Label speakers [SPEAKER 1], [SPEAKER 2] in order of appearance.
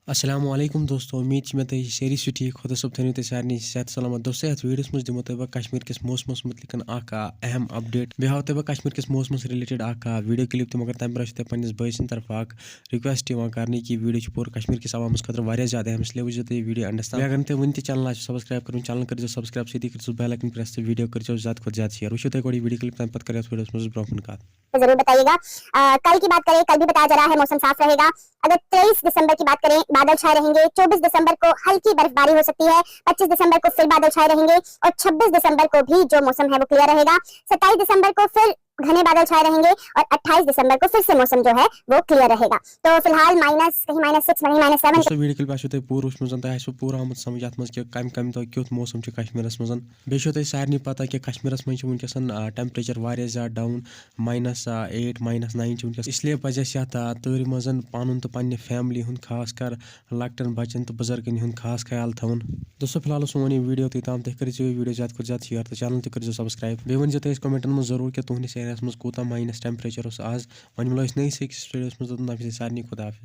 [SPEAKER 1] अस्सलामुअलैकुम दोस्तों, उम्मीद में तो सारी ठीक खुदा सब थो तो सारे सेहत सलामत दोस्तों। ये वीडियोस मज दिमो तुम कश्मीर किस मौसमस मुतलिक अहम अपडेट बे हाव तुम कश्मीर किस मौसमस रिलेटेड वीडियो क्लिप तो मगर तम ब्रश पे भाई सद तरफ रिक्वेस्ट कर कि वीडियो पूरे कश्मीर किस अवामस खतर ज़्यादा अहम, इसलिए वो तुम वीडियो अंडस तक अगर तुम वन चैनल सब्सक्राइब कर चैनल कर सब्सक्राइब सी कर बेल आइकन प्रेस वीडियो कर ज़्यादा खुद ज़्यादा शेयर वो तुम वीडियो क्लिप तम पे वीडियोस मज ब्रोकन कत
[SPEAKER 2] तो जरूर बताइएगा। कल की बात करें, कल भी बताया जा रहा है मौसम साफ रहेगा। अगर 23 दिसंबर की बात करें, बादल छाए रहेंगे। 24 दिसंबर को हल्की बर्फबारी हो सकती है। 25 दिसंबर को फिर बादल छाए रहेंगे और 26 दिसंबर को भी जो मौसम है वो क्लियर रहेगा। 27 दिसंबर को फिर घने बादल छाए रहेंगे और 28 दिसंबर को फिर से मौसम जो है वो क्लियर रहेगा। तो फिलहाल माइनस कहीं -6 कहीं -7
[SPEAKER 1] दोस्तों वीडियो क्लिप आसो तुम पूरा वुचमुत पूरा आमुत समझ अत मज कम कम दह क्युत मौसम कश्मीर मज बे सारे पता कि कश्मीर मज वनकस टेम्परेचर वारिया ज़्यादा डाउन -8 -9 वनकस, इसलिए पज अस तौर मज पन तो पन्ने फैमिली हुंद खास कर लकटन बचन तो बुजुर्गन हुंद खास ख्याल थवन। दोस्तों फिलहाल सोन यह वीडियो तुम कर वीडियो ज़्यादा खुद ज़्यादा शेयर तो चैनल कर सब्सक्राइब बे वन तुम कमेंटन में जरूर कि तुहस एरिया मज कूता माइनस टेम्परेचर आज वन मिलो नई सिक्स वीडियोस मज सारे खुदा हाफिज।